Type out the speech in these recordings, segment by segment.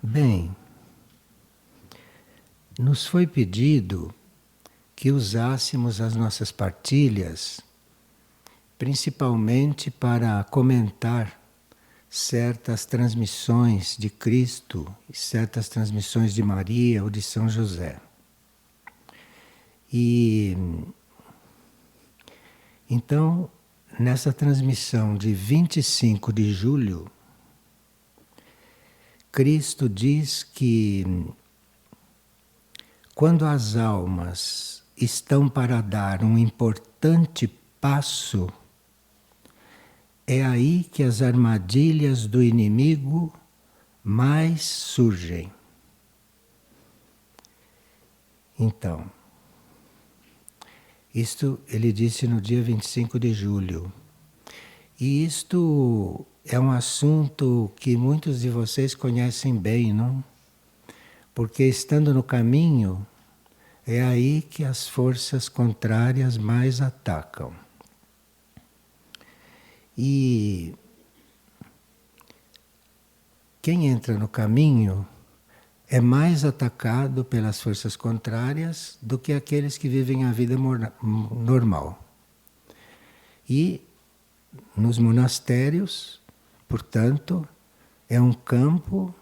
Bem, nos foi pedido que usássemos as nossas partilhas, principalmente para comentar certas transmissões de Cristo, certas transmissões de Maria ou de São José. E então, nessa transmissão de 25 de julho, Cristo diz que quando as almas estão para dar um importante passo, é aí que as armadilhas do inimigo mais surgem. Então, isto ele disse no dia 25 de julho. E isto é um assunto que muitos de vocês conhecem bem, não? Porque estando no caminho, é aí que as forças contrárias mais atacam. E quem entra no caminho é mais atacado pelas forças contrárias do que aqueles que vivem a vida normal. E nos monastérios, portanto, é um campo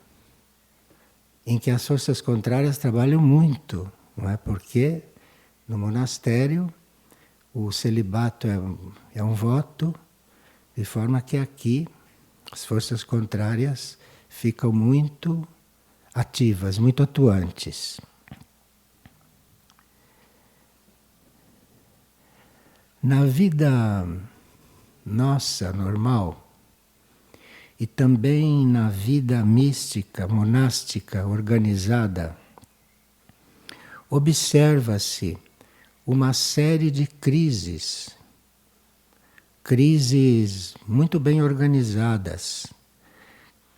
em que as forças contrárias trabalham muito, não é? Porque no monastério o celibato é um voto, de forma que aqui as forças contrárias ficam muito ativas, muito atuantes. Na vida nossa, normal, e também na vida mística, monástica, organizada, observa-se uma série de crises muito bem organizadas,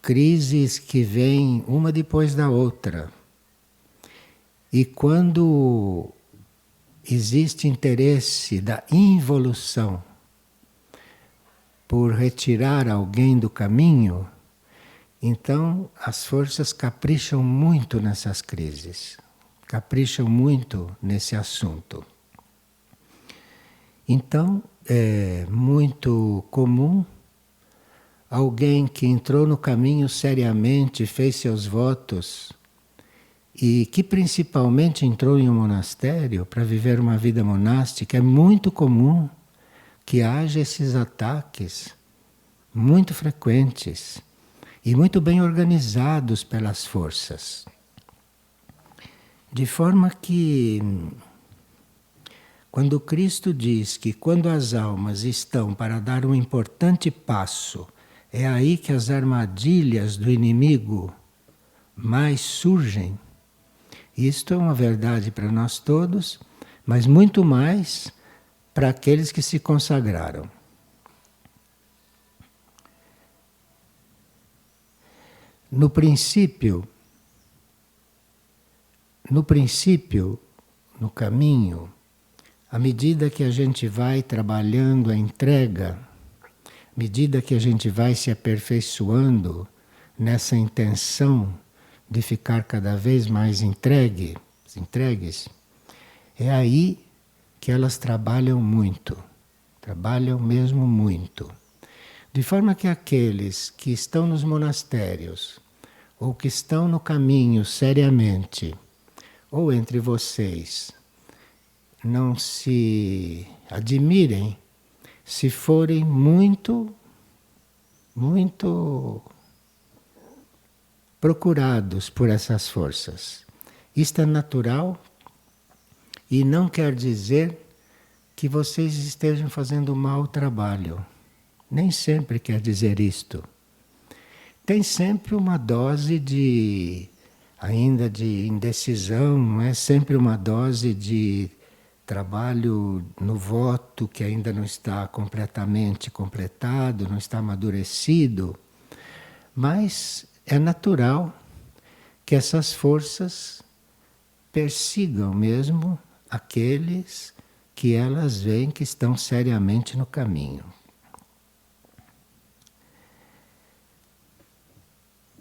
crises que vêm uma depois da outra. E quando existe interesse da involução por retirar alguém do caminho, então as forças capricham muito nessas crises, capricham muito nesse assunto. Então é muito comum alguém que entrou no caminho seriamente, fez seus votos e que principalmente entrou em um monastério para viver uma vida monástica, é muito comum que haja esses ataques muito frequentes e muito bem organizados pelas forças. De forma que, quando Cristo diz que quando as almas estão para dar um importante passo, é aí que as armadilhas do inimigo mais surgem. Isto é uma verdade para nós todos, mas muito mais para aqueles que se consagraram. No princípio, no caminho, à medida que a gente vai trabalhando a entrega, à medida que a gente vai se aperfeiçoando nessa intenção de ficar cada vez mais entregues, é aí que elas trabalham muito, trabalham mesmo muito. De forma que aqueles que estão nos monastérios, ou que estão no caminho seriamente, ou entre vocês, não se admirem se forem muito procurados por essas forças. Isto é natural e não quer dizer que vocês estejam fazendo mau trabalho. Nem sempre quer dizer isto. Tem sempre uma dose ainda de indecisão, não é? Sempre uma dose de trabalho no voto que ainda não está completamente completado, não está amadurecido. Mas é natural que essas forças persigam mesmo aqueles que elas veem que estão seriamente no caminho.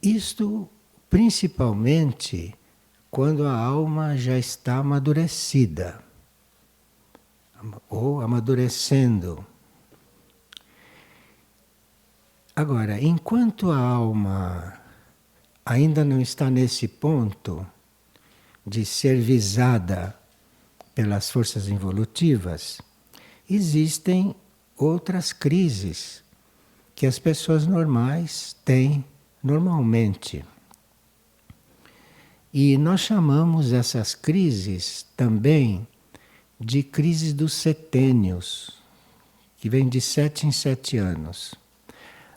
Isto principalmente quando a alma já está amadurecida ou amadurecendo. Agora, enquanto a alma ainda não está nesse ponto de ser visada pelas forças evolutivas, existem outras crises que as pessoas normais têm normalmente. E nós chamamos essas crises também de crises dos setênios, que vem de 7 em 7 anos.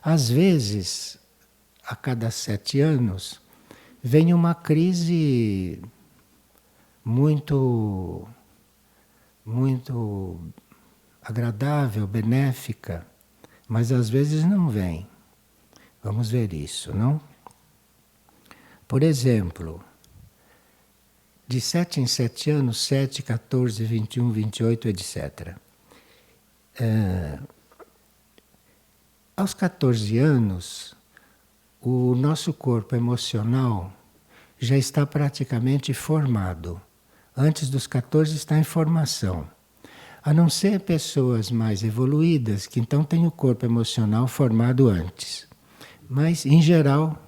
Às vezes, a cada 7 anos, vem uma crise muito agradável, benéfica, mas às vezes não vem. Vamos ver isso, não? Por exemplo, de 7 em 7 anos, 7, 14, 21, 28, etc. Aos 14 anos, o nosso corpo emocional já está praticamente formado. Antes dos 14 está em formação. A não ser pessoas mais evoluídas, que então têm o corpo emocional formado antes. Mas, em geral,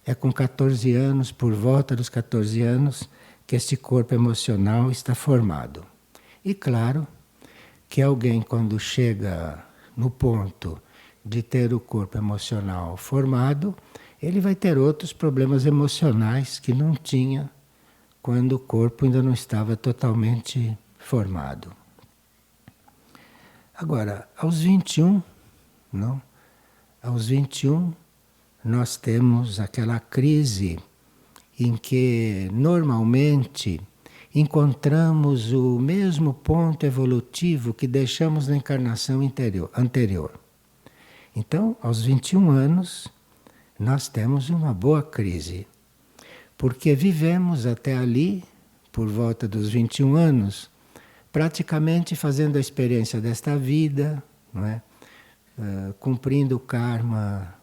é com 14 anos, por volta dos 14 anos, que este corpo emocional está formado. E claro que alguém, quando chega no ponto de ter o corpo emocional formado, ele vai ter outros problemas emocionais que não tinha quando o corpo ainda não estava totalmente formado. Agora, aos 21, não? Aos 21, nós temos aquela crise em que normalmente encontramos o mesmo ponto evolutivo que deixamos na encarnação anterior. Então, aos 21 anos, nós temos uma boa crise, porque vivemos até ali, por volta dos 21 anos, praticamente fazendo a experiência desta vida, não é? Cumprindo o karma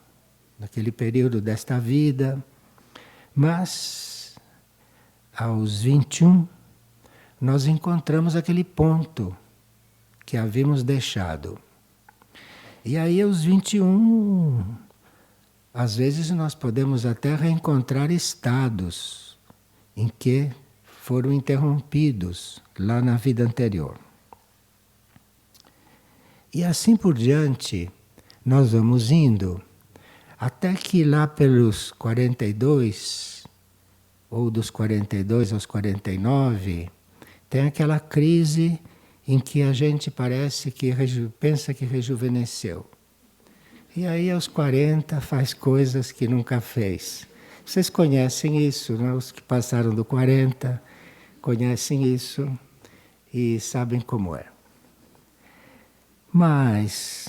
naquele período desta vida, mas aos 21 nós encontramos aquele ponto que havíamos deixado. E aí aos 21, às vezes nós podemos até reencontrar estados em que foram interrompidos lá na vida anterior. E assim por diante, nós vamos indo, até que lá pelos 42, ou dos 42 aos 49, tem aquela crise em que a gente parece que pensa que rejuvenesceu. E aí aos 40 faz coisas que nunca fez. Vocês conhecem isso, né? Os que passaram do 40 conhecem isso e sabem como é. Mas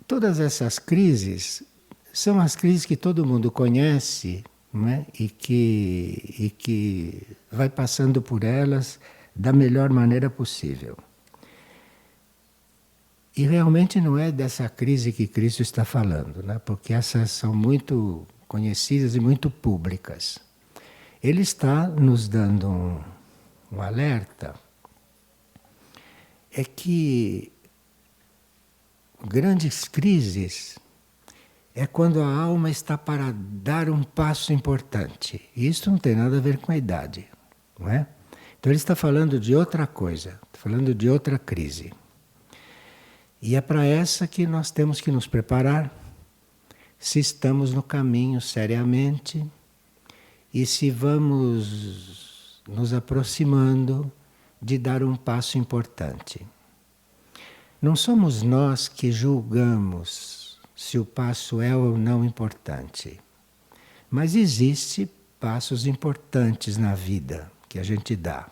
todas essas crises são as crises que todo mundo conhece, não é? E que vai passando por elas da melhor maneira possível. E realmente não é dessa crise que Cristo está falando, né? Porque essas são muito conhecidas e muito públicas. Ele está nos dando um alerta, é que grandes crises é quando a alma está para dar um passo importante. E isso não tem nada a ver com a idade, não é? Então ele está falando de outra coisa, está falando de outra crise. E é para essa que nós temos que nos preparar, se estamos no caminho seriamente e se vamos nos aproximando de dar um passo importante. Não somos nós que julgamos se o passo é ou não importante, mas existem passos importantes na vida que a gente dá.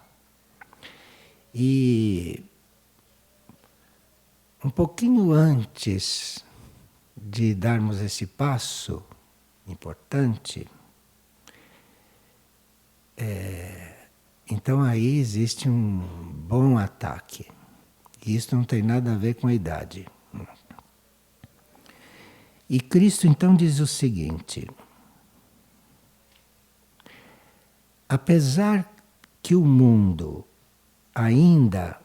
E um pouquinho antes de darmos esse passo importante, então aí existe um bom ataque. E isso não tem nada a ver com a idade. E Cristo então diz o seguinte: apesar que o mundo ainda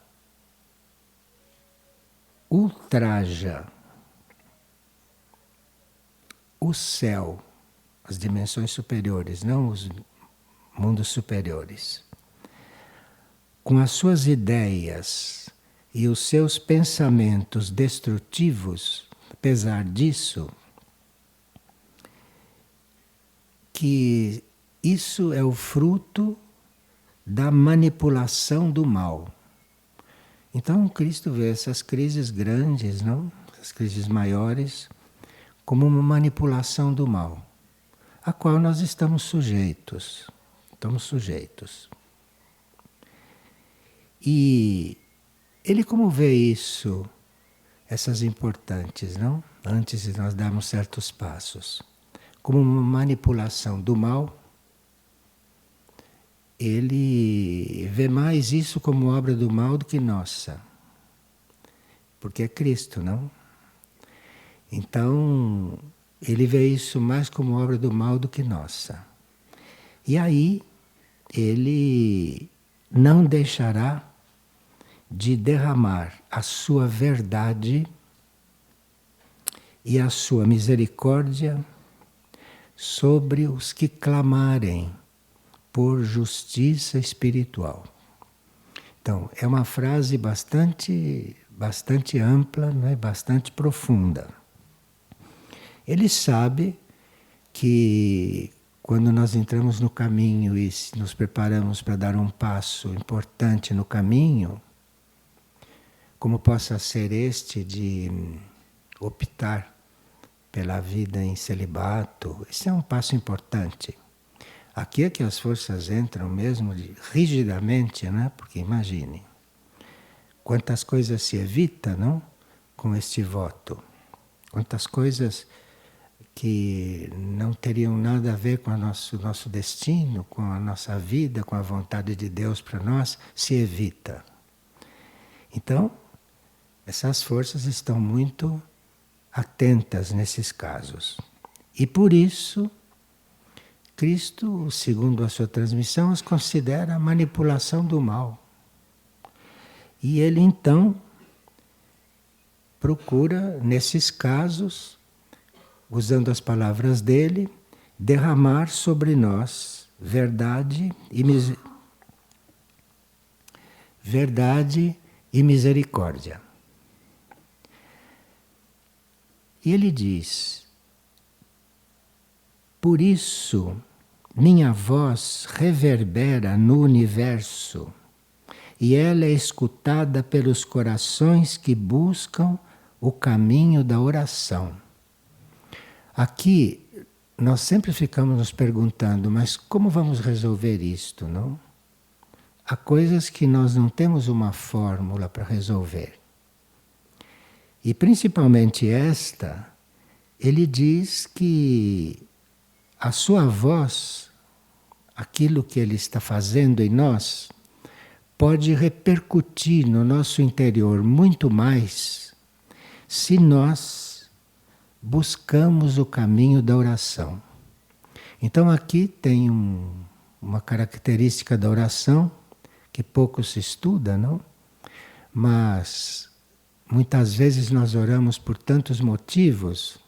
ultraja o céu, as dimensões superiores, não os mundos superiores, com as suas ideias e os seus pensamentos destrutivos, apesar disso, que isso é o fruto da manipulação do mal. Então Cristo vê essas crises grandes, não? As crises maiores, como uma manipulação do mal, a qual nós estamos sujeitos. Estamos sujeitos. E ele como vê isso, essas importantes, não? Antes de nós darmos certos passos, como uma manipulação do mal, ele vê mais isso como obra do mal do que nossa. Porque é Cristo, não? Então, ele vê isso mais como obra do mal do que nossa. E aí, ele não deixará de derramar a sua verdade e a sua misericórdia sobre os que clamarem por justiça espiritual. Então, é uma frase bastante ampla, não é? Bastante profunda. Ele sabe que quando nós entramos no caminho e nos preparamos para dar um passo importante no caminho, como possa ser este de optar pela vida em celibato, esse é um passo importante. Aqui é que as forças entram mesmo rigidamente, né? Porque imagine, quantas coisas se evita, não? Com este voto. Quantas coisas que não teriam nada a ver com o nosso destino, com a nossa vida, com a vontade de Deus para nós, se evita. Então, essas forças estão muito atentas nesses casos. E por isso, Cristo, segundo a sua transmissão, as considera manipulação do mal. E ele então procura, nesses casos, usando as palavras dele, derramar sobre nós verdade e misericórdia. E ele diz: por isso minha voz reverbera no universo e ela é escutada pelos corações que buscam o caminho da oração. Aqui nós sempre ficamos nos perguntando, mas como vamos resolver isto, não? Há coisas que nós não temos uma fórmula para resolver. E principalmente esta, ele diz que a sua voz, aquilo que ele está fazendo em nós, pode repercutir no nosso interior muito mais se nós buscamos o caminho da oração. Então aqui tem uma característica da oração que pouco se estuda, não? Mas muitas vezes nós oramos por tantos motivos,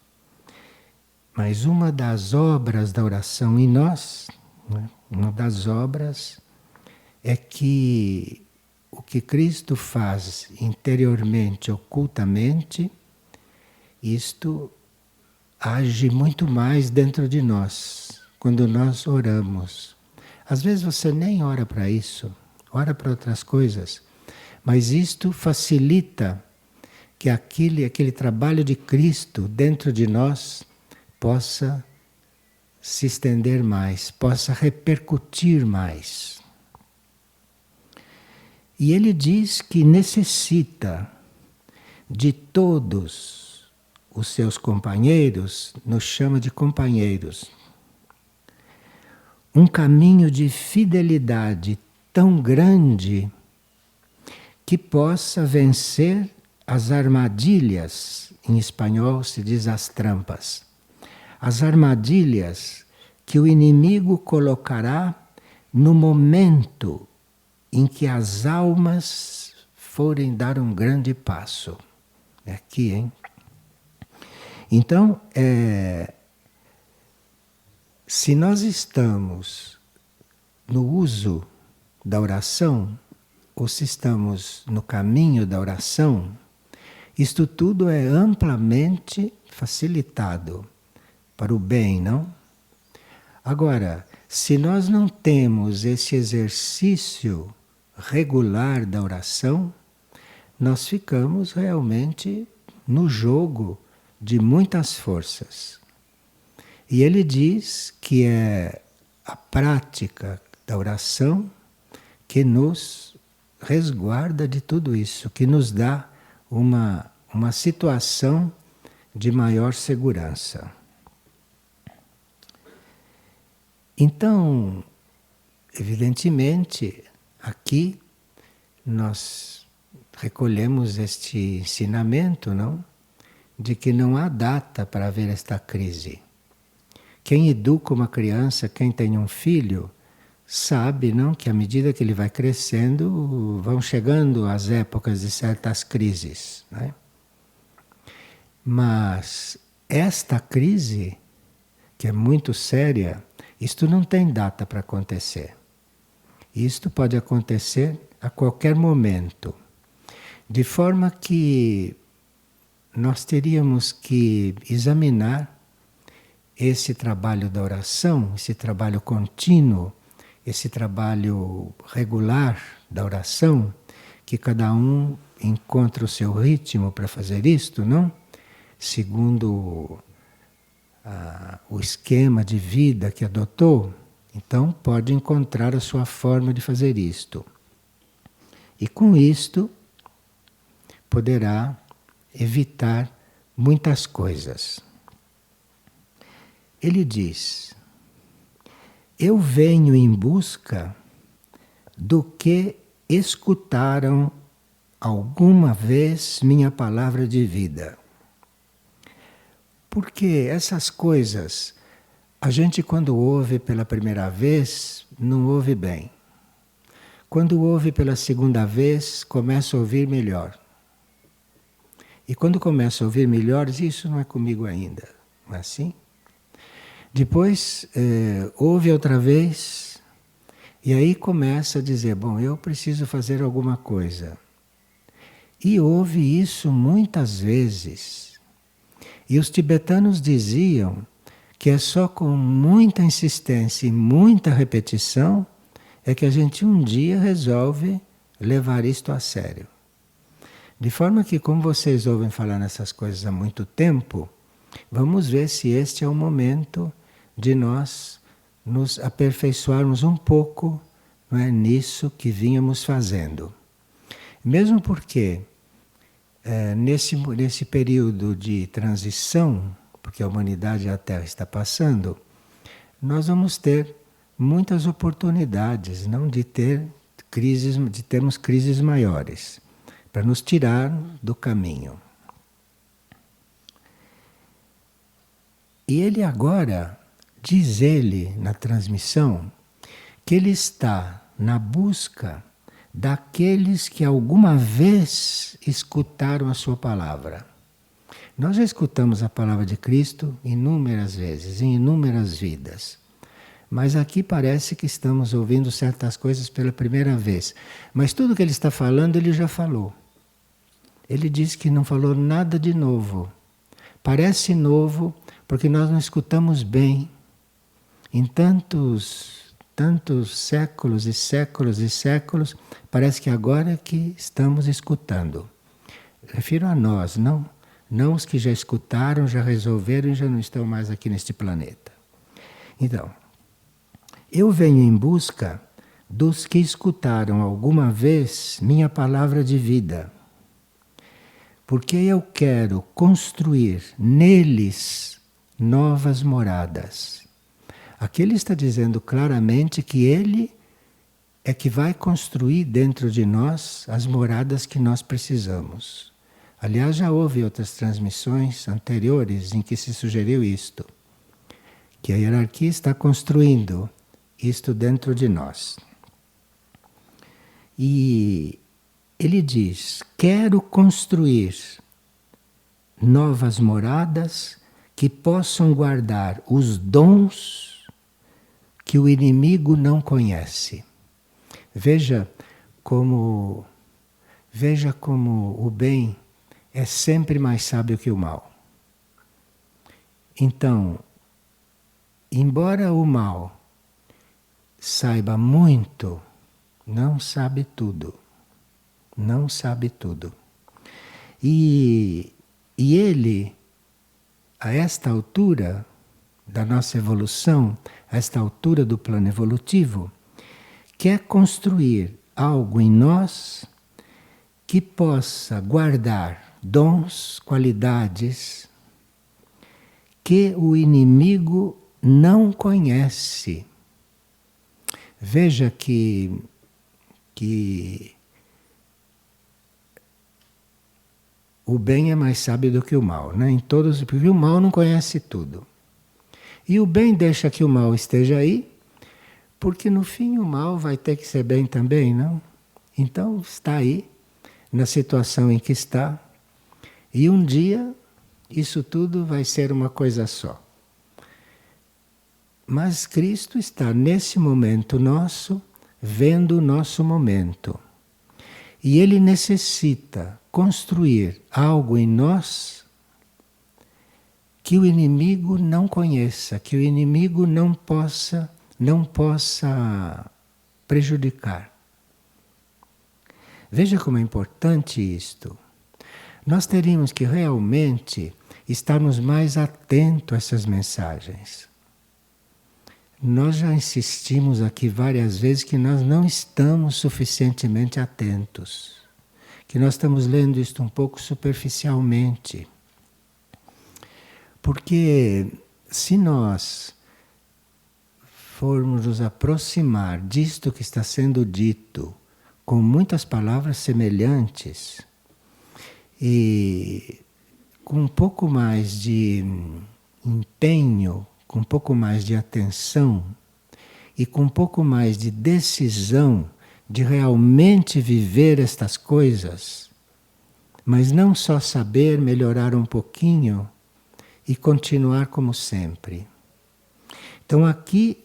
mas uma das obras da oração em nós, né? Uma das obras é que o que Cristo faz interiormente, ocultamente, isto age muito mais dentro de nós, quando nós oramos. Às vezes você nem ora para isso, ora para outras coisas, mas isto facilita que aquele trabalho de Cristo dentro de nós possa se estender mais, possa repercutir mais. E ele diz que necessita de todos os seus companheiros, nos chama de companheiros, um caminho de fidelidade tão grande que possa vencer as armadilhas, em espanhol se diz as trampas, as armadilhas que o inimigo colocará no momento em que as almas forem dar um grande passo. É aqui, hein? Então, se nós estamos no uso da oração, ou se estamos no caminho da oração, isto tudo é amplamente facilitado para o bem, não? Agora, se nós não temos esse exercício regular da oração, nós ficamos realmente no jogo de muitas forças. E ele diz que é a prática da oração que nos resguarda de tudo isso, que nos dá uma situação de maior segurança. Então, evidentemente, aqui nós recolhemos este ensinamento, não? De que não há data para haver esta crise. Quem educa uma criança, quem tem um filho, sabe, não, que à medida que ele vai crescendo, vão chegando as épocas de certas crises, né? Mas esta crise, que é muito séria, isto não tem data para acontecer. Isto pode acontecer a qualquer momento. De forma que nós teríamos que examinar esse trabalho da oração, esse trabalho contínuo, esse trabalho regular da oração, que cada um encontra o seu ritmo para fazer isto, não? Segundo o esquema de vida que adotou, então pode encontrar a sua forma de fazer isto. E com isto poderá evitar muitas coisas. Ele diz: eu venho em busca do que escutaram alguma vez minha palavra de vida. Porque essas coisas, a gente quando ouve pela primeira vez, não ouve bem. Quando ouve pela segunda vez, começa a ouvir melhor. E quando começa a ouvir melhor, diz, isso não é comigo ainda. Não é assim? Depois, ouve outra vez, e aí começa a dizer, bom, eu preciso fazer alguma coisa. E ouve isso muitas vezes. E os tibetanos diziam que é só com muita insistência e muita repetição é que a gente um dia resolve levar isto a sério. De forma que, como vocês ouvem falar nessas coisas há muito tempo, vamos ver se este é o momento de nós nos aperfeiçoarmos um pouco, não é, nisso que vínhamos fazendo. Mesmo porque nesse período de transição, porque a humanidade e a Terra está passando, nós vamos ter muitas oportunidades, não, de termos crises maiores, para nos tirar do caminho. E ele agora, diz ele na transmissão, que ele está na busca daqueles que alguma vez escutaram a sua palavra. Nós já escutamos a palavra de Cristo inúmeras vezes, em inúmeras vidas. Mas aqui parece que estamos ouvindo certas coisas pela primeira vez. Mas tudo que ele está falando, ele já falou. Ele diz que não falou nada de novo. Parece novo porque nós não escutamos bem. Em tantos séculos e séculos e séculos, parece que agora é que estamos escutando. Refiro a nós, não os que já escutaram, já resolveram e já não estão mais aqui neste planeta. Então, eu venho em busca dos que escutaram alguma vez minha palavra de vida. Porque eu quero construir neles novas moradas. Aqui ele está dizendo claramente que ele é que vai construir dentro de nós as moradas que nós precisamos. Aliás, já houve outras transmissões anteriores em que se sugeriu isto, que a hierarquia está construindo isto dentro de nós. E ele diz: quero construir novas moradas que possam guardar os dons que o inimigo não conhece. Veja como o bem é sempre mais sábio que o mal. Então, embora o mal saiba muito, não sabe tudo. Não sabe tudo. E ele, a esta altura da nossa evolução, a esta altura do plano evolutivo, quer construir algo em nós que possa guardar dons, qualidades que o inimigo não conhece. Veja que o bem é mais sábio do que o mal, né? Porque o mal não conhece tudo. E o bem deixa que o mal esteja aí, porque no fim o mal vai ter que ser bem também, não? Então está aí, na situação em que está, e um dia isso tudo vai ser uma coisa só. Mas Cristo está nesse momento nosso, vendo o nosso momento. E Ele necessita construir algo em nós que o inimigo não conheça, que o inimigo não possa prejudicar. Veja como é importante isto. Nós teríamos que realmente estarmos mais atentos a essas mensagens. Nós já insistimos aqui várias vezes que nós não estamos suficientemente atentos, que nós estamos lendo isto um pouco superficialmente. Porque se nós formos nos aproximar disto que está sendo dito, com muitas palavras semelhantes, e com um pouco mais de empenho, com um pouco mais de atenção e com um pouco mais de decisão de realmente viver estas coisas, mas não só saber melhorar um pouquinho e continuar como sempre. Então aqui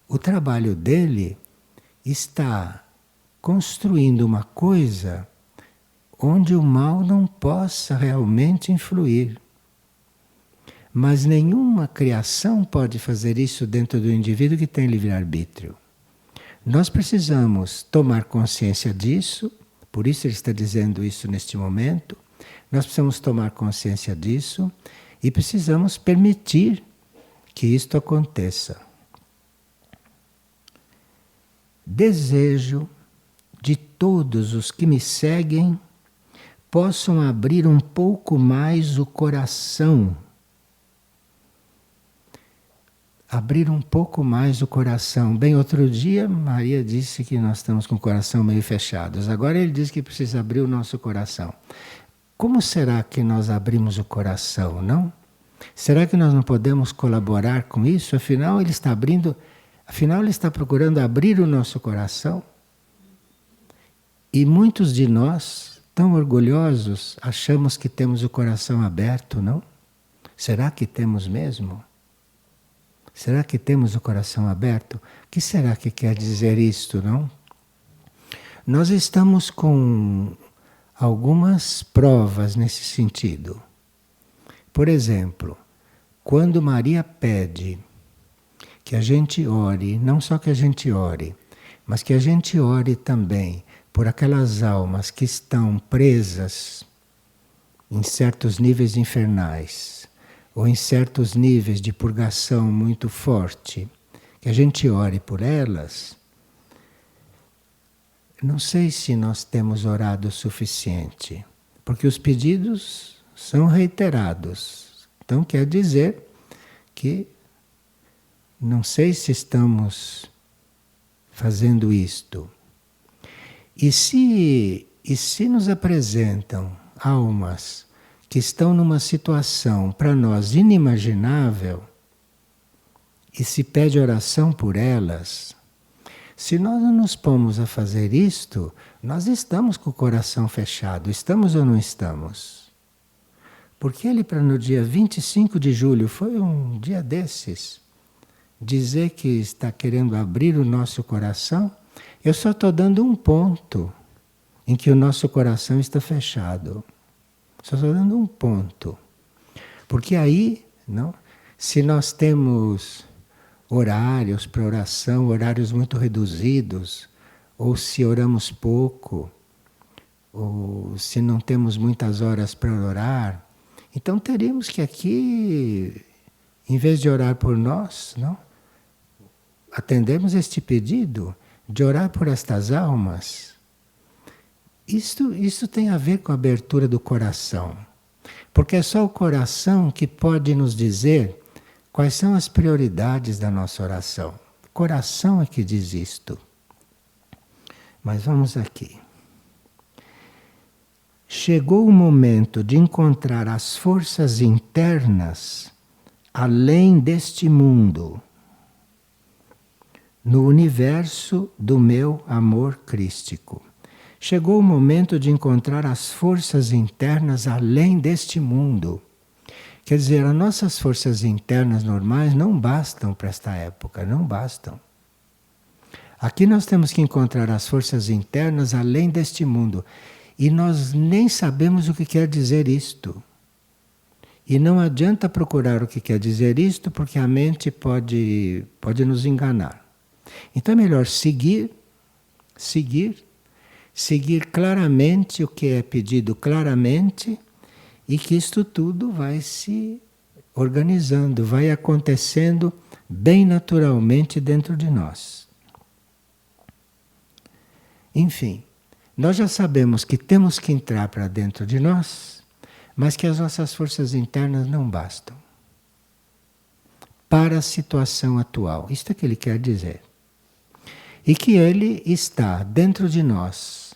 o trabalho dele está construindo uma coisa onde o mal não possa realmente influir. Mas nenhuma criação pode fazer isso dentro do indivíduo que tem livre-arbítrio. Nós precisamos tomar consciência disso, por isso ele está dizendo isso neste momento. Nós precisamos tomar consciência disso e precisamos permitir que isto aconteça. Desejo de todos os que me seguem possam abrir um pouco mais o coração. Abrir um pouco mais o coração. Bem, outro dia Maria disse que nós estamos com o coração meio fechados. Agora ele diz que precisa abrir o nosso coração. Como será que nós abrimos o coração, não? Será que nós não podemos colaborar com isso? Afinal, ele está procurando abrir o nosso coração. E muitos de nós, tão orgulhosos, achamos que temos o coração aberto, não? Será que temos mesmo? Será que temos o coração aberto? O que será que quer dizer isto, não? Nós estamos com algumas provas nesse sentido. Por exemplo, quando Maria pede que a gente ore, não só que a gente ore, mas que a gente ore também por aquelas almas que estão presas em certos níveis infernais, ou em certos níveis de purgação muito forte, que a gente ore por elas, não sei se nós temos orado o suficiente, porque os pedidos são reiterados. Então quer dizer que não sei se estamos fazendo isto. E se nos apresentam almas que estão numa situação para nós inimaginável e se pede oração por elas, se nós não nos pomos a fazer isto, nós estamos com o coração fechado. Estamos ou não estamos? Porque ele, para no dia 25 de julho, foi um dia desses, dizer que está querendo abrir o nosso coração, eu só estou dando um ponto em que o nosso coração está fechado. Só estou dando um ponto. Porque aí, não, se nós temos horários para oração, horários muito reduzidos, ou se oramos pouco, ou se não temos muitas horas para orar, então teríamos que aqui, em vez de orar por nós, não, atendermos este pedido de orar por estas almas. Isto tem a ver com a abertura do coração. Porque é só o coração que pode nos dizer quais são as prioridades da nossa oração. O coração é que diz isto. Mas vamos aqui. Chegou o momento de encontrar as forças internas além deste mundo, no universo do meu amor crístico. Chegou o momento de encontrar as forças internas além deste mundo. Quer dizer, as nossas forças internas normais não bastam para esta época, não bastam. Aqui nós temos que encontrar as forças internas além deste mundo. E nós nem sabemos o que quer dizer isto. E não adianta procurar o que quer dizer isto, porque a mente pode nos enganar. Então é melhor seguir claramente o que é pedido claramente, e que isto tudo vai se organizando, vai acontecendo bem naturalmente dentro de nós. Enfim, nós já sabemos que temos que entrar para dentro de nós, mas que as nossas forças internas não bastam para a situação atual. Isto é que ele quer dizer. E que ele está dentro de nós,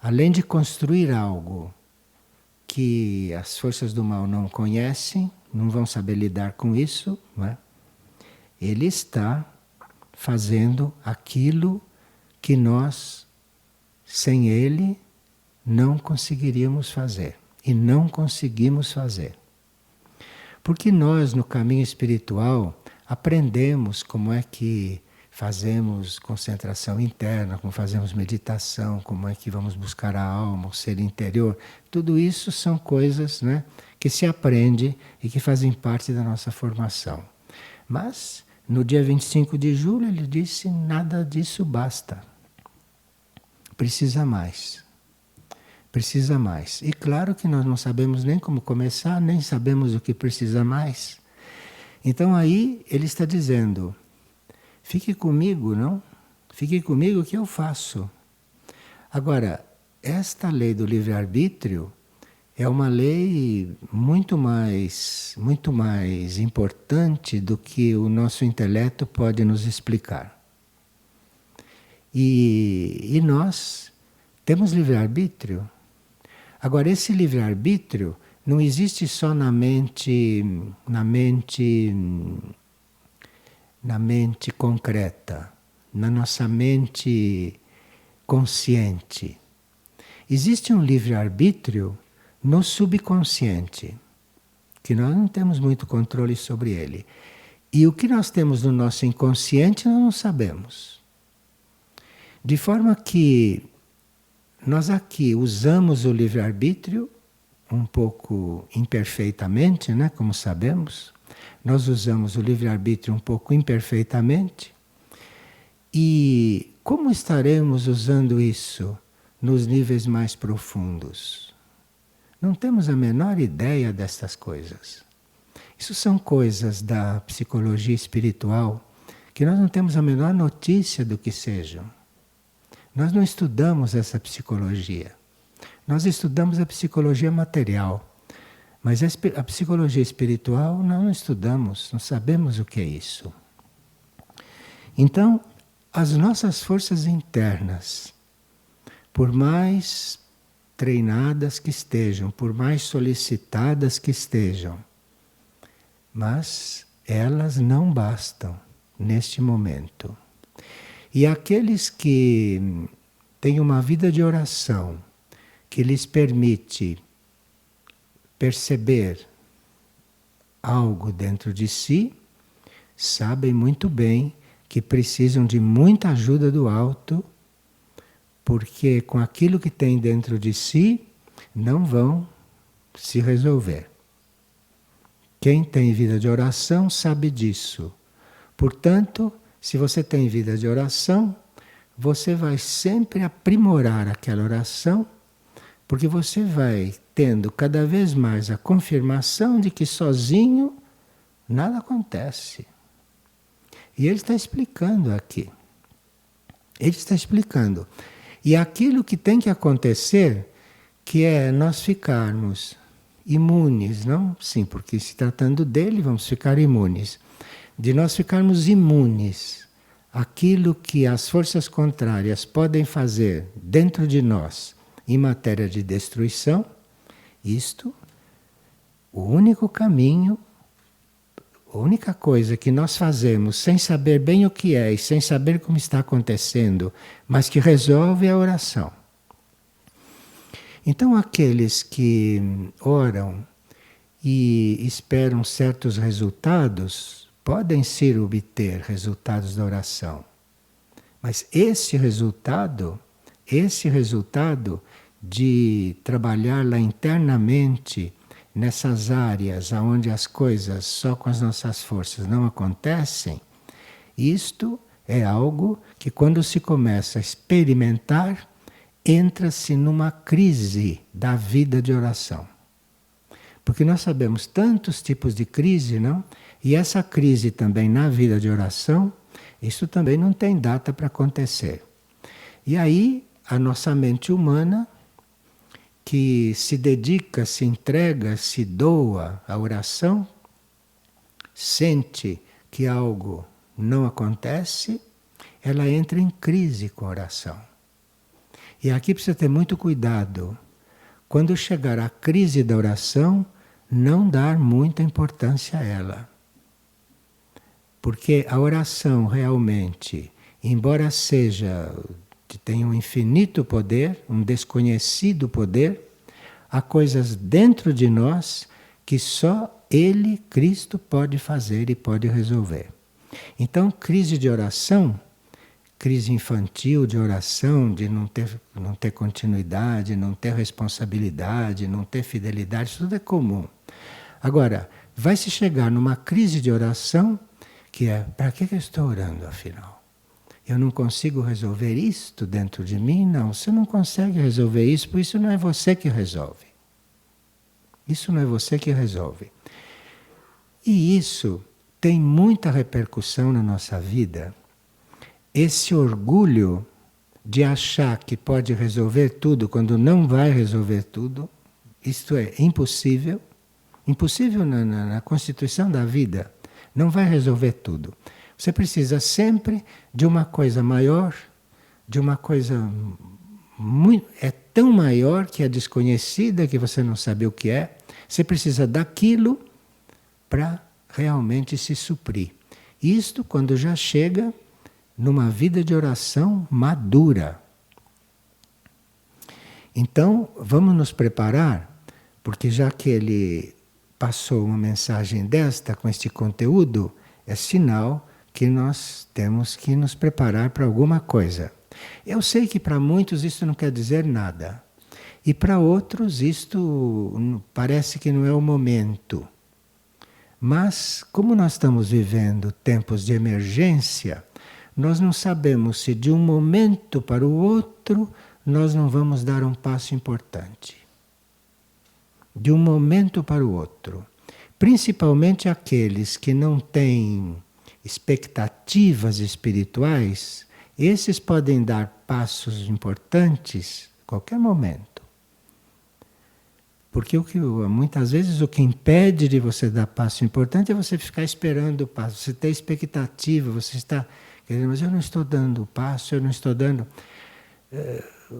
além de construir algo que as forças do mal não conhecem, não vão saber lidar com isso, não é? Ele está fazendo aquilo que nós, sem ele, não conseguiríamos fazer. E não conseguimos fazer. Porque nós, no caminho espiritual, aprendemos como é que fazemos concentração interna, como fazemos meditação, como é que vamos buscar a alma, o ser interior. Tudo isso são coisas, né, que se aprende e que fazem parte da nossa formação. Mas, no dia 25 de julho, ele disse, nada disso basta. Precisa mais. Precisa mais. E claro que nós não sabemos nem como começar, nem sabemos o que precisa mais. Então aí ele está dizendo, fique comigo, não? Fique comigo que eu faço. Agora, esta lei do livre-arbítrio é uma lei muito mais importante do que o nosso intelecto pode nos explicar. E nós temos livre-arbítrio. Agora, esse livre-arbítrio não existe só na mente concreta, na nossa mente consciente. Existe um livre-arbítrio no subconsciente, que nós não temos muito controle sobre ele. E o que nós temos no nosso inconsciente nós não sabemos. De forma que nós aqui usamos o livre-arbítrio um pouco imperfeitamente, né, como sabemos. Nós usamos o livre-arbítrio um pouco imperfeitamente. E como estaremos usando isso nos níveis mais profundos? Não temos a menor ideia destas coisas. Isso são coisas da psicologia espiritual que nós não temos a menor notícia do que sejam. Nós não estudamos essa psicologia. Nós estudamos a psicologia material. Mas a psicologia espiritual nós não estudamos, não sabemos o que é isso. Então, as nossas forças internas, por mais treinadas que estejam, por mais solicitadas que estejam, mas elas não bastam neste momento. E aqueles que têm uma vida de oração que lhes permite perceber algo dentro de si, sabem muito bem que precisam de muita ajuda do alto, porque com aquilo que tem dentro de si não vão se resolver. Quem tem vida de oração sabe disso. Portanto, se você tem vida de oração, você vai sempre aprimorar aquela oração, porque você vai tendo cada vez mais a confirmação de que sozinho nada acontece. E ele está explicando aqui. Ele está explicando. E aquilo que tem que acontecer, que é nós ficarmos imunes, não? Sim, porque se tratando dele, vamos ficar imunes. De nós ficarmos imunes àquilo que as forças contrárias podem fazer dentro de nós em matéria de destruição, isto, o único caminho, a única coisa que nós fazemos sem saber bem o que é e sem saber como está acontecendo, mas que resolve é a oração. Então aqueles que oram e esperam certos resultados, podem sim obter resultados da oração. Mas esse resultado de trabalhar lá internamente, nessas áreas onde as coisas só com as nossas forças não acontecem, isto é algo que quando se começa a experimentar, entra-se numa crise da vida de oração. Porque nós sabemos tantos tipos de crise, não? E essa crise também na vida de oração, isso também não tem data para acontecer. E aí a nossa mente humana, que se dedica, se entrega, se doa à oração, sente que algo não acontece, ela entra em crise com a oração. E aqui precisa ter muito cuidado. Quando chegar a crise da oração, não dar muita importância a ela. Porque a oração realmente, embora tenha um infinito poder, um desconhecido poder, há coisas dentro de nós que só Ele, Cristo, pode fazer e pode resolver. Então, crise de oração, crise infantil de oração, de não ter continuidade, não ter responsabilidade, não ter fidelidade, isso tudo é comum. Agora, vai se chegar numa crise de oração que é, para que eu estou orando afinal? Eu não consigo resolver isto dentro de mim? Não, você não consegue resolver isso, por isso não é você que resolve. Isso não é você que resolve. E isso tem muita repercussão na nossa vida. Esse orgulho de achar que pode resolver tudo quando não vai resolver tudo, isto é impossível. Impossível na constituição da vida. Não vai resolver tudo. Você precisa sempre de uma coisa maior, de uma coisa é tão maior que é desconhecida, que você não sabe o que é. Você precisa daquilo para realmente se suprir. Isto quando já chega numa vida de oração madura. Então, vamos nos preparar, porque já que ele passou uma mensagem desta com este conteúdo, é sinal que nós temos que nos preparar para alguma coisa. Eu sei que para muitos isso não quer dizer nada. E para outros isto parece que não é o momento. Mas, como nós estamos vivendo tempos de emergência, nós não sabemos se de um momento para o outro nós não vamos dar um passo importante. De um momento para o outro. Principalmente aqueles que não têm expectativas espirituais, esses podem dar passos importantes a qualquer momento. Porque muitas vezes o que impede de você dar passo importante é você ficar esperando o passo. Você tem expectativa, você está querendo, mas eu não estou dando o passo, eu não estou dando.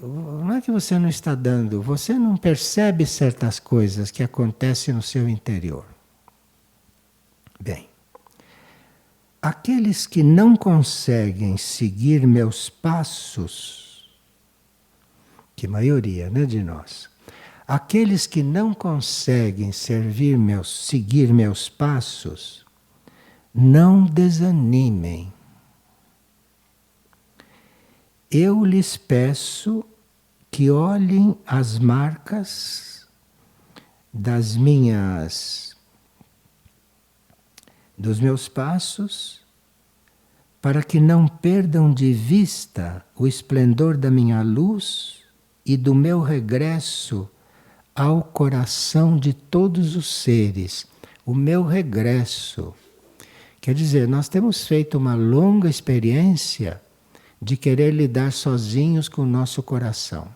não é que você não está dando, você não percebe certas coisas que acontecem no seu interior. Bem, aqueles que não conseguem seguir meus passos, que maioria, né, de nós, aqueles que não conseguem seguir meus passos, não desanimem. Eu lhes peço que olhem as marcas dos meus passos, para que não perdam de vista o esplendor da minha luz e do meu regresso ao coração de todos os seres. O meu regresso. Quer dizer, nós temos feito uma longa experiência de querer lidar sozinhos com o nosso coração.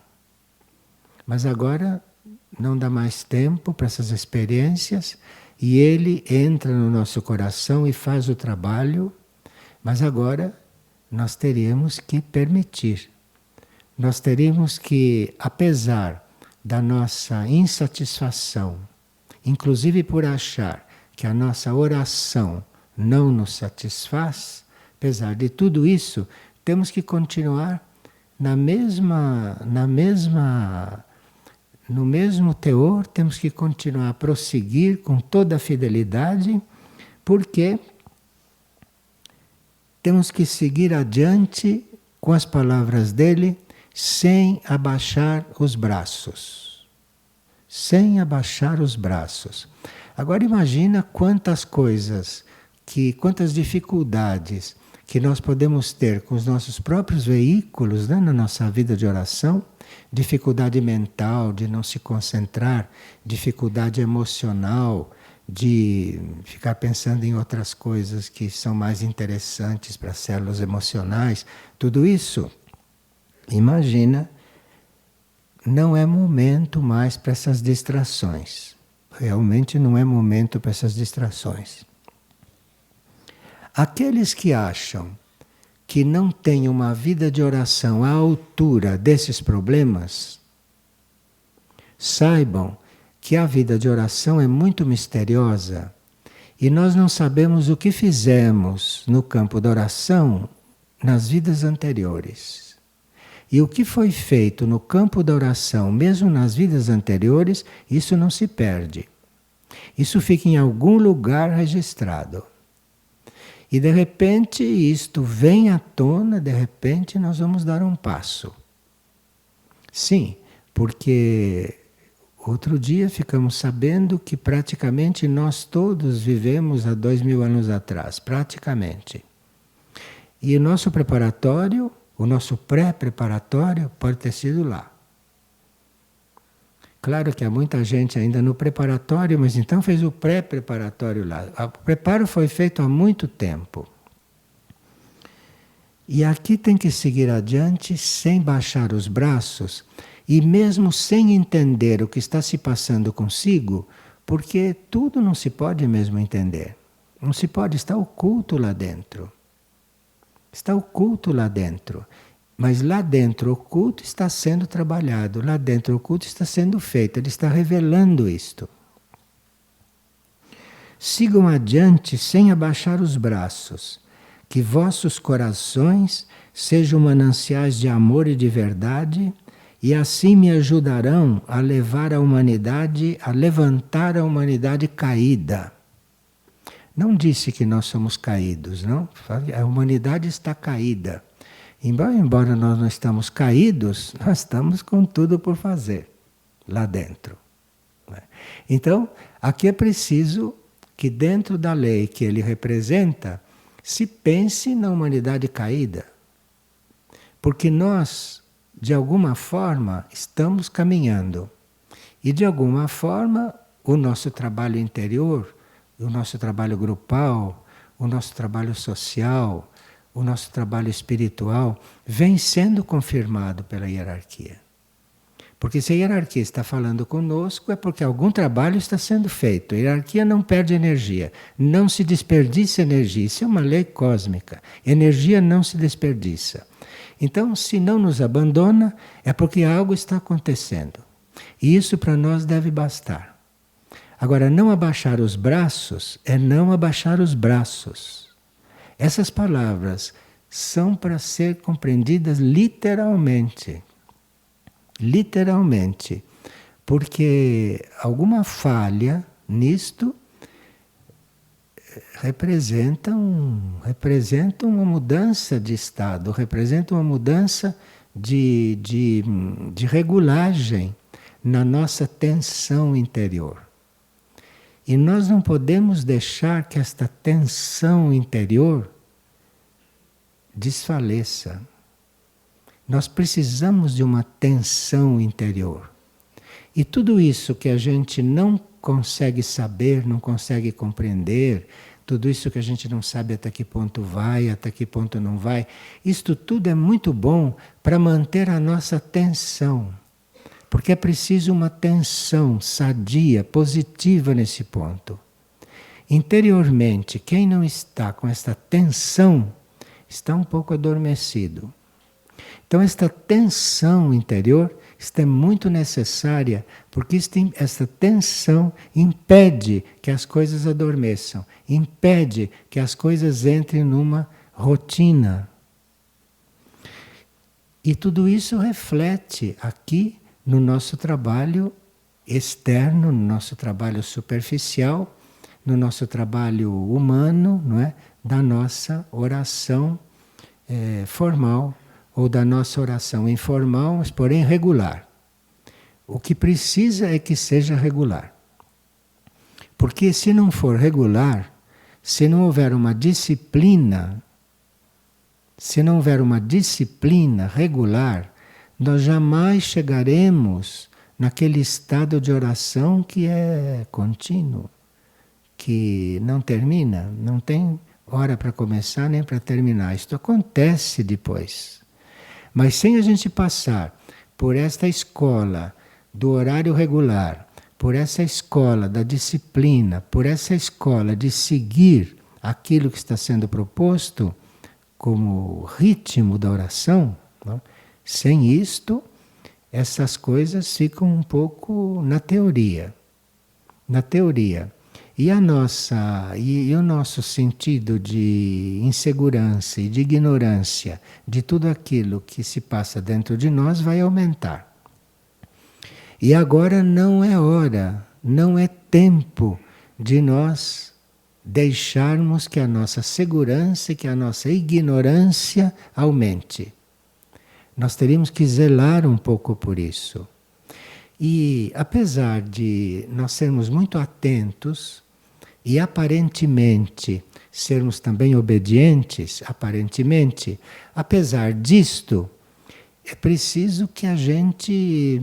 Mas agora não dá mais tempo para essas experiências e ele entra no nosso coração e faz o trabalho, mas agora nós teríamos que permitir. Nós teríamos que, apesar da nossa insatisfação, inclusive por achar que a nossa oração não nos satisfaz, apesar de tudo isso, temos que continuar no mesmo teor, temos que continuar a prosseguir com toda a fidelidade, porque temos que seguir adiante com as palavras dele, sem abaixar os braços. Sem abaixar os braços. Agora imagina quantas coisas, quantas dificuldades que nós podemos ter com os nossos próprios veículos, né, na nossa vida de oração, dificuldade mental de não se concentrar, dificuldade emocional de ficar pensando em outras coisas que são mais interessantes para as células emocionais, tudo isso, imagina, não é momento mais para essas distrações. Realmente não é momento para essas distrações. Aqueles que acham que não têm uma vida de oração à altura desses problemas, saibam que a vida de oração é muito misteriosa e nós não sabemos o que fizemos no campo da oração nas vidas anteriores. E o que foi feito no campo da oração, mesmo nas vidas anteriores, isso não se perde. Isso fica em algum lugar registrado. E de repente isto vem à tona, de repente nós vamos dar um passo. Sim, porque outro dia ficamos sabendo que praticamente nós todos vivemos há 2000 anos atrás, praticamente. E o nosso preparatório, o nosso pré-preparatório pode ter sido lá. Claro que há muita gente ainda no preparatório, mas então fez o pré-preparatório lá. O preparo foi feito há muito tempo. E aqui tem que seguir adiante sem baixar os braços e mesmo sem entender o que está se passando consigo, porque tudo não se pode mesmo entender. Não se pode, está oculto lá dentro. Está oculto lá dentro. Mas lá dentro oculto está sendo trabalhado, lá dentro oculto está sendo feito, ele está revelando isto. Sigam adiante sem abaixar os braços, que vossos corações sejam mananciais de amor e de verdade, e assim me ajudarão a levar a humanidade, a levantar a humanidade caída. Não disse que nós somos caídos, não? A humanidade está caída. Embora nós não estamos caídos, nós estamos com tudo por fazer lá dentro. Então, aqui é preciso que dentro da lei que ele representa, se pense na humanidade caída. Porque nós, de alguma forma, estamos caminhando. E de alguma forma, o nosso trabalho interior, o nosso trabalho grupal, o nosso trabalho social, o nosso trabalho espiritual vem sendo confirmado pela hierarquia. Porque se a hierarquia está falando conosco é porque algum trabalho está sendo feito. A hierarquia não perde energia, não se desperdiça energia. Isso é uma lei cósmica. Energia não se desperdiça. Então, se não nos abandona, é porque algo está acontecendo. E isso para nós deve bastar. Agora, não abaixar os braços é não abaixar os braços. Essas palavras são para ser compreendidas literalmente. Literalmente. Porque alguma falha nisto representa uma mudança de estado, representa uma mudança de regulagem na nossa tensão interior. E nós não podemos deixar que esta tensão interior desfaleça. Nós precisamos de uma tensão interior. E tudo isso que a gente não consegue saber, não consegue compreender, tudo isso que a gente não sabe até que ponto vai, até que ponto não vai, isto tudo é muito bom para manter a nossa tensão. Porque é preciso uma tensão sadia, positiva nesse ponto. Interiormente, quem não está com esta tensão, está um pouco adormecido. Então, esta tensão interior é muito necessária, porque esta tensão impede que as coisas adormeçam, impede que as coisas entrem numa rotina. E tudo isso reflete aqui no nosso trabalho externo, no nosso trabalho superficial, no nosso trabalho humano, não é? Da nossa oração formal, ou da nossa oração informal, mas porém regular. O que precisa é que seja regular. Porque se não for regular, se não houver uma disciplina, regular, nós jamais chegaremos naquele estado de oração que é contínuo, que não termina, não tem hora para começar nem para terminar. Isto acontece depois. Mas sem a gente passar por esta escola do horário regular, por essa escola da disciplina, por essa escola de seguir aquilo que está sendo proposto como ritmo da oração, não? Sem isto, essas coisas ficam um pouco na teoria. Na teoria. E o nosso sentido de insegurança e de ignorância de tudo aquilo que se passa dentro de nós vai aumentar. E agora não é hora, não é tempo de nós deixarmos que a nossa segurança e que a nossa ignorância aumente. Nós teríamos que zelar um pouco por isso. E apesar de nós sermos muito atentos e aparentemente sermos também obedientes, aparentemente, apesar disto, é preciso que a gente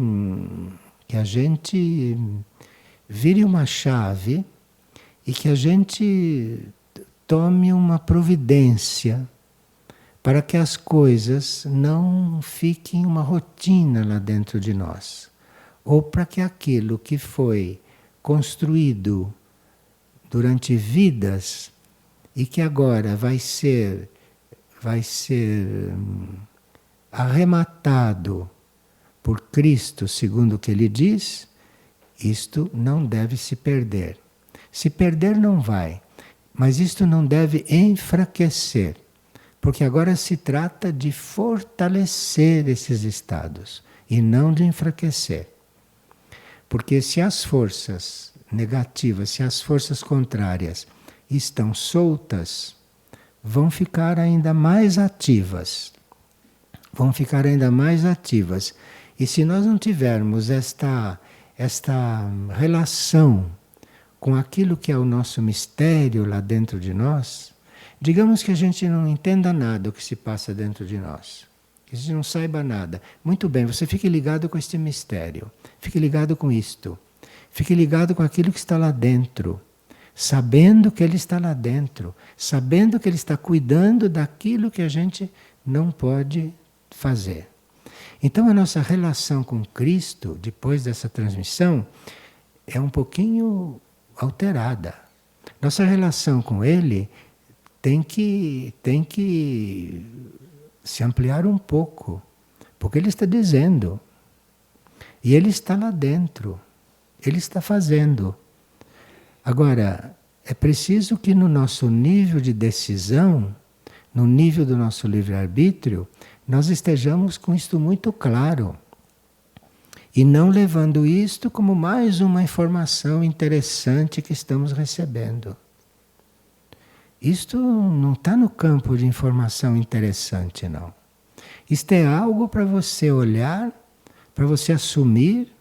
vire uma chave e que a gente tome uma providência para que as coisas não fiquem uma rotina lá dentro de nós, ou para que aquilo que foi construído durante vidas e que agora vai ser arrematado por Cristo, segundo o que ele diz, isto não deve se perder. Se perder não vai, mas isto não deve enfraquecer, porque agora se trata de fortalecer esses estados e não de enfraquecer. Porque se as forças negativas, se as forças contrárias estão soltas, vão ficar ainda mais ativas. Vão ficar ainda mais ativas. E se nós não tivermos esta relação com aquilo que é o nosso mistério lá dentro de nós, digamos que a gente não entenda nada do que se passa dentro de nós, que a gente não saiba nada. Muito bem, você fique ligado com este mistério, fique ligado com isto, fique ligado com aquilo que está lá dentro, sabendo que ele está lá dentro, sabendo que ele está cuidando daquilo que a gente não pode fazer. Então a nossa relação com Cristo, depois dessa transmissão, é um pouquinho alterada. Nossa relação com Ele tem que se ampliar um pouco, porque ele está dizendo, e ele está lá dentro, ele está fazendo. Agora, é preciso que no nosso nível de decisão, no nível do nosso livre-arbítrio, nós estejamos com isto muito claro. E não levando isto como mais uma informação interessante que estamos recebendo. Isto não está no campo de informação interessante, não. Isto é algo para você olhar, para você assumir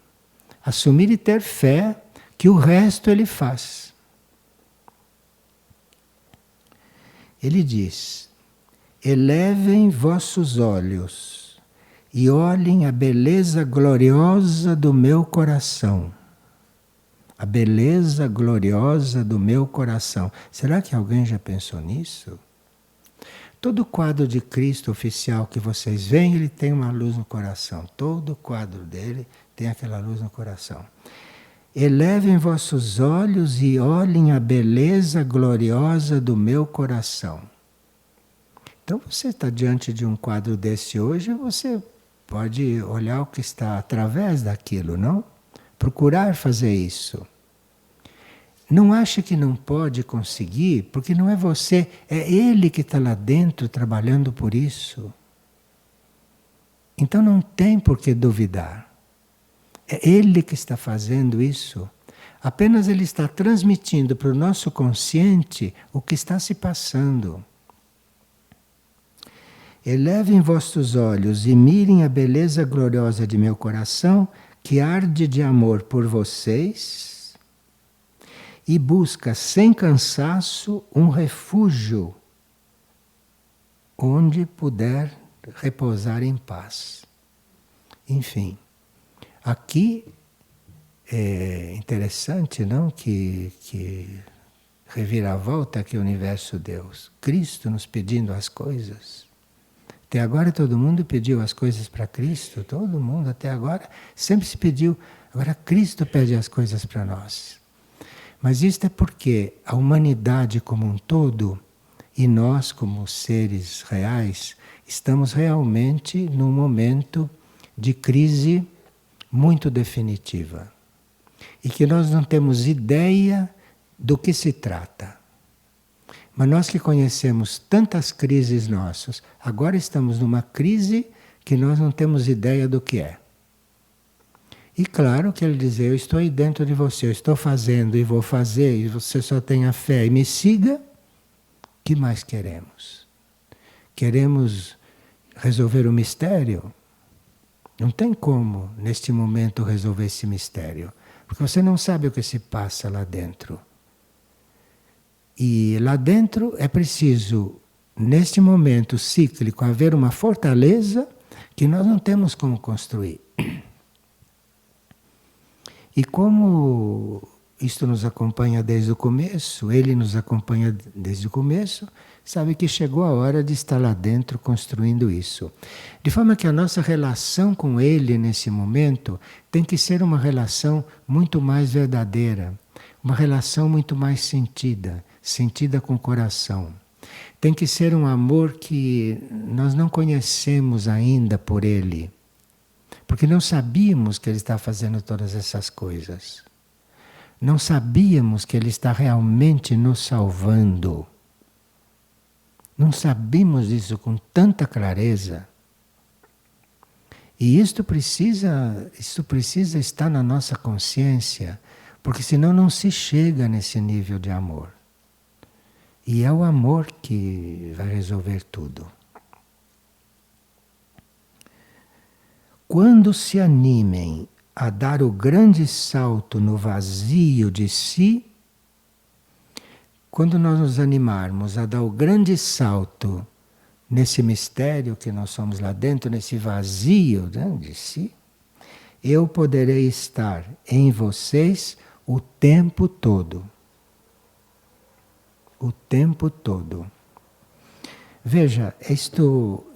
e ter fé que o resto ele faz. Ele diz: elevem vossos olhos e olhem a beleza gloriosa do meu coração. A beleza gloriosa do meu coração. Será que alguém já pensou nisso? Todo quadro de Cristo oficial que vocês veem, ele tem uma luz no coração. Todo quadro dele tem aquela luz no coração. Elevem vossos olhos e olhem a beleza gloriosa do meu coração. Então você está diante de um quadro desse hoje, você pode olhar o que está através daquilo, não? Procurar fazer isso. Não ache que não pode conseguir, porque não é você, é ele que está lá dentro trabalhando por isso. Então não tem por que duvidar. É ele que está fazendo isso. Apenas ele está transmitindo para o nosso consciente o que está se passando. Elevem vossos olhos e mirem a beleza gloriosa de meu coração, que arde de amor por vocês e busca sem cansaço um refúgio onde puder repousar em paz. Enfim, aqui é interessante, não? Que reviravolta que o universo deu. Cristo nos pedindo as coisas. Até agora todo mundo pediu as coisas para Cristo, todo mundo até agora sempre se pediu. Agora Cristo pede as coisas para nós. Mas isto é porque a humanidade como um todo e nós como seres reais estamos realmente num momento de crise muito definitiva. E que nós não temos ideia do que se trata. Mas nós que conhecemos tantas crises nossas, agora estamos numa crise que nós não temos ideia do que é. E claro que ele diz, eu estou aí dentro de você, eu estou fazendo e vou fazer, e você só tenha fé e me siga. O que mais queremos? Queremos resolver o mistério? Não tem como, neste momento, resolver esse mistério. Porque você não sabe o que se passa lá dentro. E lá dentro é preciso, neste momento cíclico, haver uma fortaleza que nós não temos como construir. E como isto nos acompanha desde o começo, ele nos acompanha desde o começo, sabe que chegou a hora de estar lá dentro construindo isso. De forma que a nossa relação com ele nesse momento tem que ser uma relação muito mais verdadeira, uma relação muito mais sentida com o coração. Tem que ser um amor que nós não conhecemos ainda por ele. Porque não sabíamos que ele está fazendo todas essas coisas. Não sabíamos que ele está realmente nos salvando. Não sabíamos isso com tanta clareza. E isto precisa estar na nossa consciência, porque senão não se chega nesse nível de amor. E é o amor que vai resolver tudo. Quando se animem a dar o grande salto no vazio de si, quando nós nos animarmos a dar o grande salto nesse mistério que nós somos lá dentro, nesse vazio, né, de si, eu poderei estar em vocês o tempo todo. O tempo todo. Veja,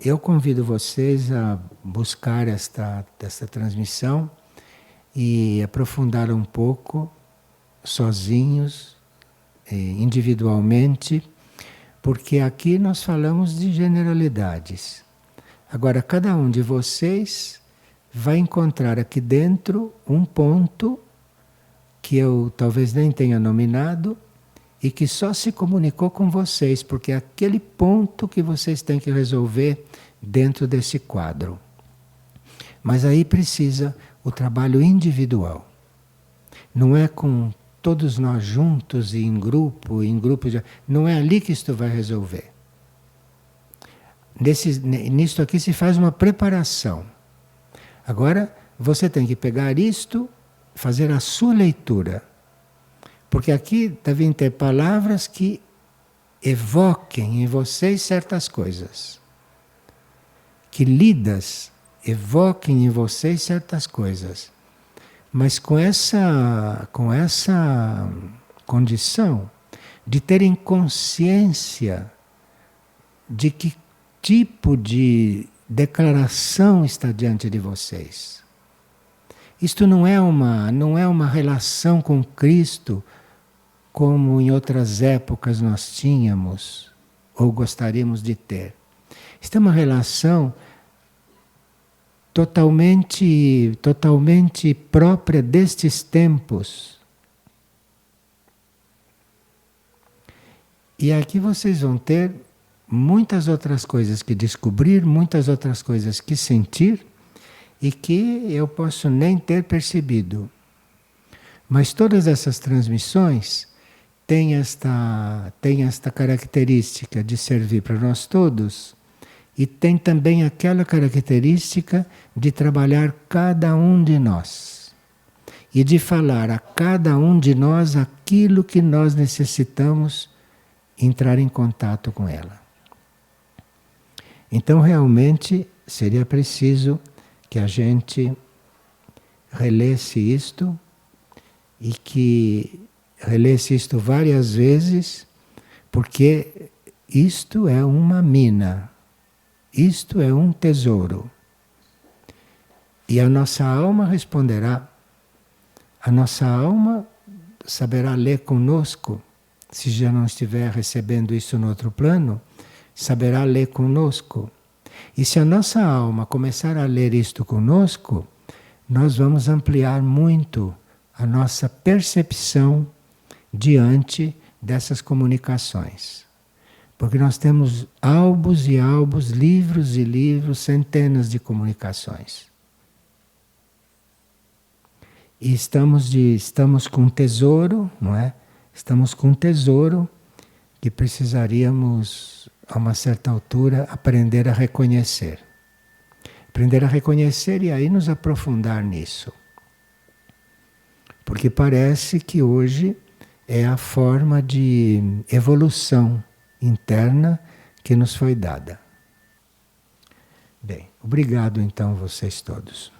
eu convido vocês a buscar esta transmissão e aprofundar um pouco, sozinhos, individualmente, porque aqui nós falamos de generalidades. Agora, cada um de vocês vai encontrar aqui dentro um ponto que eu talvez nem tenha nominado e que só se comunicou com vocês, porque é aquele ponto que vocês têm que resolver dentro desse quadro. Mas aí precisa o trabalho individual. Não é com todos nós juntos e em grupo de... Não é ali que isto vai resolver. Nisto aqui se faz uma preparação. Agora, você tem que pegar isto, fazer a sua leitura. Porque aqui devem ter palavras que evoquem em vocês certas coisas. Que lidas evoquem em vocês certas coisas. Mas com essa condição de terem consciência de que tipo de declaração está diante de vocês. Isto não é uma relação com Cristo como em outras épocas nós tínhamos ou gostaríamos de ter. Isto é uma relação totalmente própria destes tempos. E aqui vocês vão ter muitas outras coisas que descobrir, muitas outras coisas que sentir e que eu posso nem ter percebido. Mas todas essas transmissões têm esta característica de servir para nós todos e tem também aquela característica de trabalhar cada um de nós e de falar a cada um de nós aquilo que nós necessitamos entrar em contato com ela. Então, realmente, seria preciso que a gente relesse isto e que relesse isto várias vezes, porque isto é uma mina, isto é um tesouro. E a nossa alma responderá. A nossa alma saberá ler conosco, se já não estiver recebendo isso no outro plano, saberá ler conosco. E se a nossa alma começar a ler isto conosco, nós vamos ampliar muito a nossa percepção diante dessas comunicações. Porque nós temos álbuns e álbuns, livros e livros, centenas de comunicações. E estamos com um tesouro, não é? Estamos com um tesouro que precisaríamos, a uma certa altura, aprender a reconhecer. Aprender a reconhecer e aí nos aprofundar nisso. Porque parece que hoje é a forma de evolução interna que nos foi dada. Bem, obrigado então vocês todos.